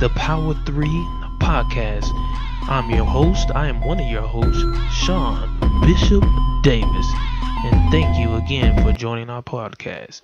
the Power 3 podcast. I'm your host, I am one of your hosts, Sean Bishop Davis, and thank you again for joining our podcast.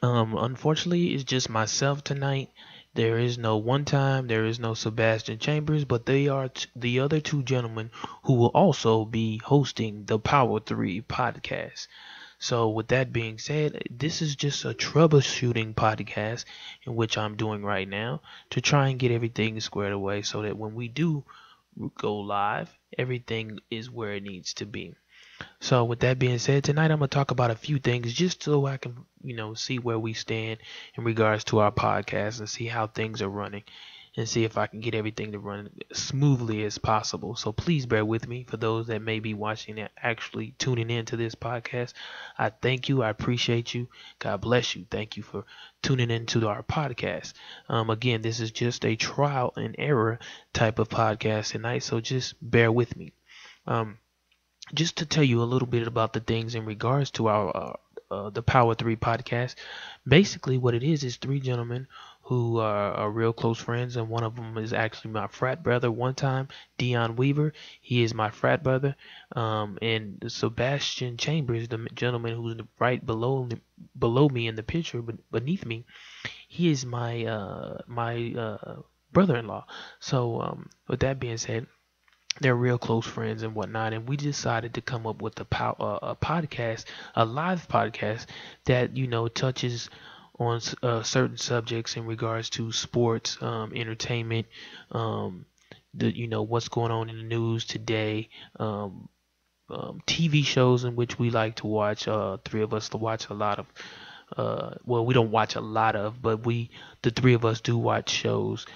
Unfortunately, it's just myself tonight. There is no One Time, there is no Sebastian Chambers, but they are the other two gentlemen who will also be hosting the Power 3 podcast. So, with that being said, this is just a troubleshooting podcast in which I'm doing right now to try and get everything squared away so that when we do go live, everything is where it needs to be. So with that being said, tonight I'm going to talk about a few things just so I can, see where we stand in regards to our podcast and see how things are running and see if I can get everything to run as smoothly as possible. So please bear with me for those that may be watching and actually tuning into this podcast. I thank you. I appreciate you. God bless you. Thank you for tuning into our podcast. Again, this is just a trial and error type of podcast tonight, so just bear with me. Just to tell you a little bit about the things in regards to our the Power 3 podcast. Basically what it is three gentlemen who are real close friends, and one of them is actually my frat brother one time, Dion Weaver. He is my frat brother. And Sebastian Chambers, the gentleman who's right below me in the picture, but beneath me, he is my brother-in-law. So with that being said, they're real close friends and whatnot, and we decided to come up with a podcast, a live podcast that touches on certain subjects in regards to sports, entertainment, what's going on in the news today, TV shows in which we like to watch. Three of us to watch a lot of. Well, we don't watch a lot of, but the three of us do watch shows.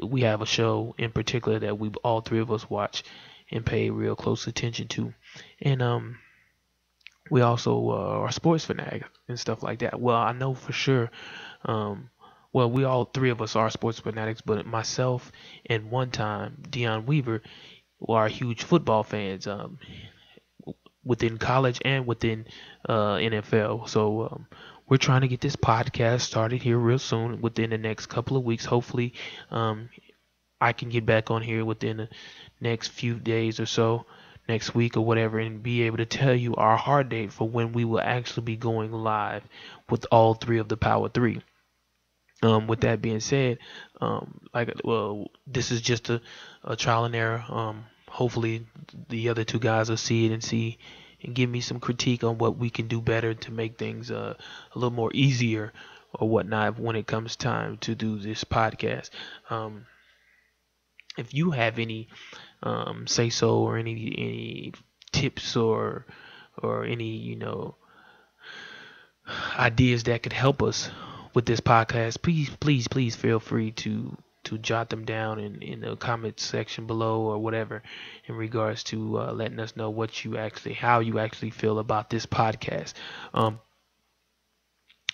We have a show in particular that we all three of us watch and pay real close attention to, and we also are sports fanatics and stuff like that. Well, I know for sure. We all three of us are sports fanatics, but myself and one time Dion Weaver are huge football fans. Within college and within NFL. So we're trying to get this podcast started here real soon within the next couple of weeks. Hopefully I can get back on here within the next few days or so, next week or whatever, and be able to tell you our hard date for when we will actually be going live with all three of the Power 3. With that being said, this is just a trial and error. Hopefully the other two guys will see it and give me some critique on what we can do better to make things a little more easier or whatnot when it comes time to do this podcast. If you have any say so or any tips or any ideas that could help us with this podcast, please feel free to jot them down in the comment section below or whatever in regards to letting us know how you actually feel about this podcast.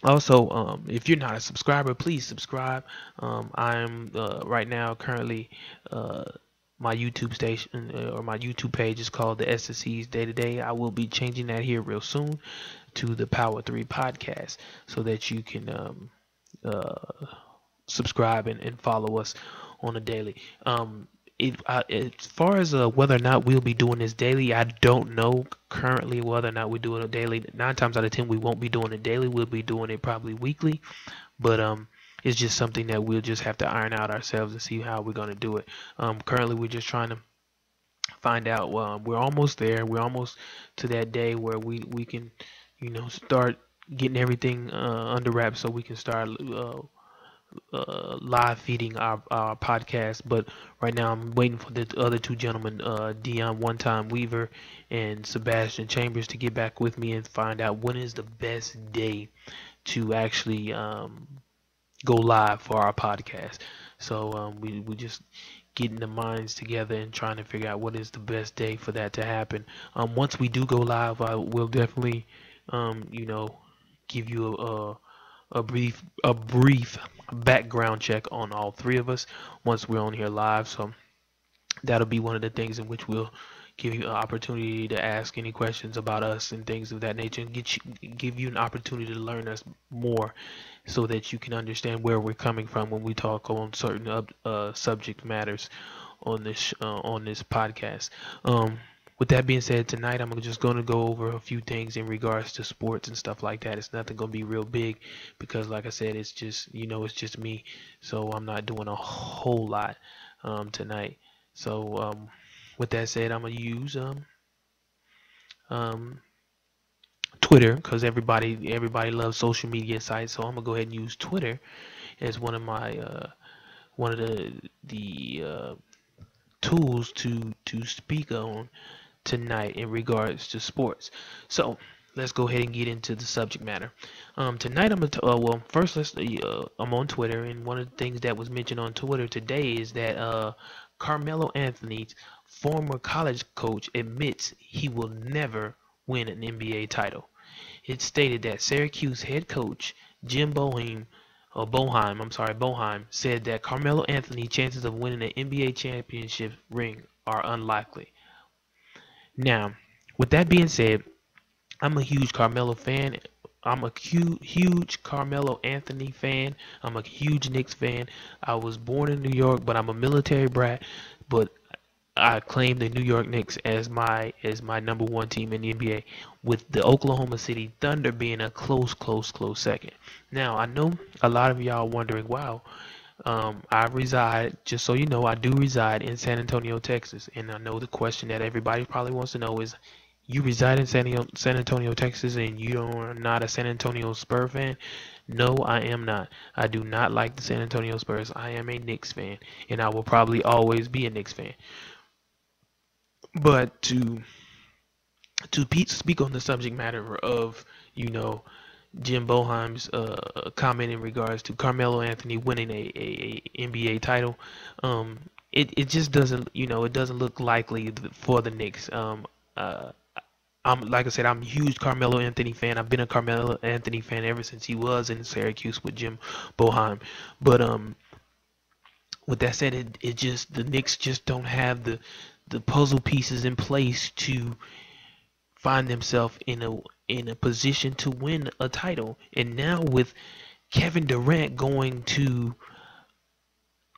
Also, if you're not a subscriber, please subscribe. I'm right now currently my YouTube station or my YouTube page is called the SSC's Day to Day. I will be changing that here real soon to the Power 3 podcast so that you can subscribe and follow us on a daily. As far as whether or not we'll be doing this daily, I don't know currently whether or not we're doing it daily. 9 times out of 10 we won't be doing it daily. We'll be doing it probably weekly, but it's just something that we'll just have to iron out ourselves and see how we're going to do it. Currently we're just trying to find out. We're almost there. We're almost to that day where we can start getting everything under wraps so we can start live feeding our podcast. But right now I'm waiting for the other two gentlemen, Dion One Time Weaver and Sebastian Chambers, to get back with me and find out when is the best day to actually go live for our podcast. So we just getting the minds together and trying to figure out what is the best day for that to happen. Once we do go live, I will definitely give you a brief background check on all three of us once we're on here live. So that'll be one of the things in which we'll give you an opportunity to ask any questions about us and things of that nature, and give you an opportunity to learn us more, so that you can understand where we're coming from when we talk on certain subject matters on this podcast. With that being said, tonight I'm just going to go over a few things in regards to sports and stuff like that. It's nothing going to be real big because, like I said, it's just it's just me, so I'm not doing a whole lot tonight. So with that said, I'm gonna use um, Twitter, because everybody loves social media sites. So I'm gonna go ahead and use Twitter as one of the tools to speak on tonight in regards to sports. So let's go ahead and get into the subject matter. Tonight I'm gonna well, first I'm on Twitter, and one of the things that was mentioned on Twitter today is that Carmelo Anthony's former college coach admits he will never win an NBA title. It stated that Syracuse head coach Jim Boheim said that Carmelo Anthony's chances of winning an NBA championship ring are unlikely. Now, with that being said, I'm a huge Carmelo fan. I'm a huge Carmelo Anthony fan. I'm a huge Knicks fan. I was born in New York, but I'm a military brat. But I claim the New York Knicks as my number one team in the NBA, with the Oklahoma City Thunder being a close second. Now I know a lot of y'all wondering, wow, I reside, just so you know, I do reside in San Antonio, Texas, and I know the question that everybody probably wants to know is, you reside in San Antonio, Texas, and you are not a San Antonio Spurs fan? No, I am not. I do not like the San Antonio Spurs. I am a Knicks fan, and I will probably always be a Knicks fan. But to speak on the subject matter of Jim Boheim's comment in regards to Carmelo Anthony winning a NBA title, it just doesn't it doesn't look likely for the Knicks. Uh, I'm like I said, I'm a huge Carmelo Anthony fan. I've been a Carmelo Anthony fan ever since he was in Syracuse with Jim Boheim. But with that said, it just, the Knicks just don't have the puzzle pieces in place to find themselves in a position to win a title. And now with Kevin Durant going to,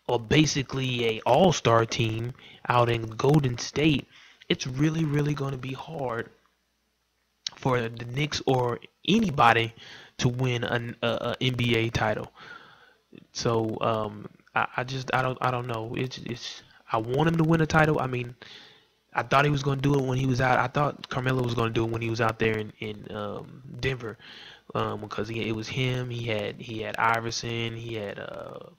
or basically, a all-star team out in Golden State, it's really going to be hard for the Knicks or anybody to win an NBA title. So I don't know. It's I want him to win a title. I mean, I thought he was going to do it when he was out. I thought Carmelo was going to do it when he was out there in Denver, because it was him. He had Iverson. He had a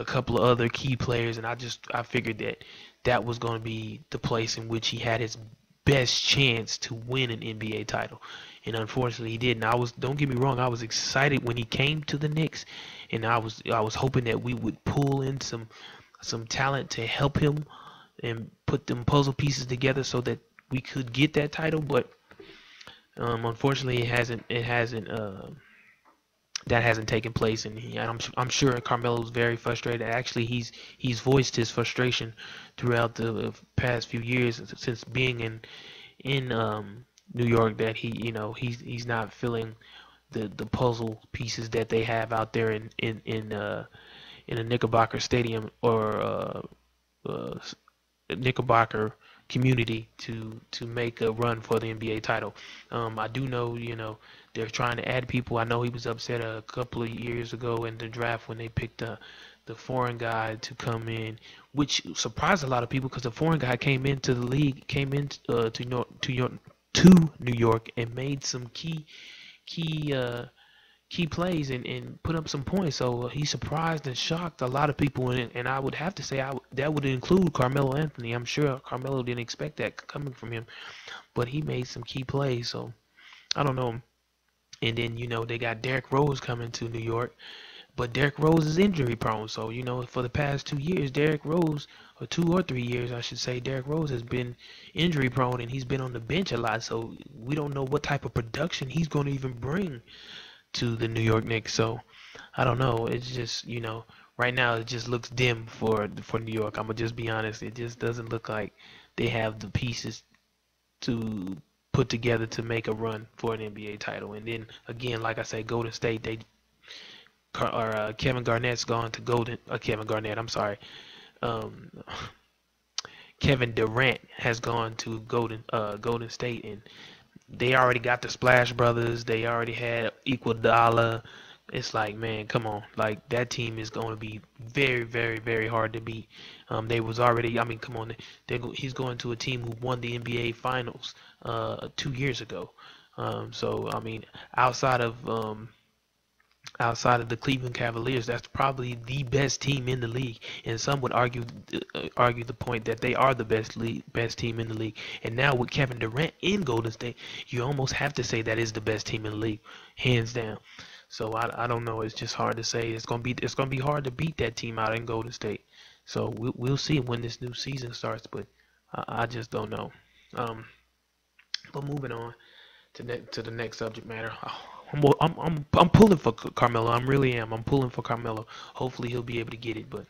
couple of other key players, and I figured that was going to be the place in which he had his best chance to win an NBA title. And unfortunately, he didn't. Don't get me wrong, I was excited when he came to the Knicks, and I was hoping that we would pull in some talent to help him and put them puzzle pieces together so that we could get that title. But unfortunately, that hasn't taken place, and I'm sure Carmelo's very frustrated. Actually, he's voiced his frustration throughout the past few years since being in New York, that he's not feeling the puzzle pieces that they have out there in a Knickerbocker Stadium, or uh, Knickerbocker community, to make a run for the NBA title. I do know, they're trying to add people. I know he was upset a couple of years ago in the draft when they picked the foreign guy to come in, which surprised a lot of people, because the foreign guy came into the league, came in to New York, and made some key plays, and put up some points. So he surprised and shocked a lot of people, and I would have to say that would include Carmelo Anthony. I'm sure Carmelo didn't expect that coming from him, but he made some key plays. So I don't know. And then they got Derrick Rose coming to New York, but Derrick Rose is injury prone. So for the past 2 years, Derrick Rose, or 2 or 3 years, I should say, Derrick Rose has been injury prone, and he's been on the bench a lot. So we don't know what type of production he's going to even bring to the New York Knicks. So I don't know. It's just, right now it just looks dim for New York. I'm gonna just be honest. It just doesn't look like they have the pieces to put together to make a run for an NBA title. And then again, like I say, Golden State, Kevin Garnett's gone to Kevin Garnett. I'm sorry. Um, Kevin Durant has gone to Golden State, and they already got the Splash Brothers. They already had Iguodala. It's like, man, come on. Like, that team is going to be very, very, very hard to beat. They was already, I mean, come on. He's going to a team who won the NBA Finals 2 years ago. So, I mean, outside of outside of the Cleveland Cavaliers, that's probably the best team in the league, and some would argue the point that they are the best team in the league. And now with Kevin Durant in Golden State, you almost have to say that is the best team in the league, hands down. So I don't know. It's just hard to say. It's gonna be hard to beat that team out in Golden State. So we'll see when this new season starts, but I just don't know. Um, but moving on to the next subject matter. I'm pulling for Carmelo. I really am. I'm pulling for Carmelo. Hopefully he'll be able to get it. But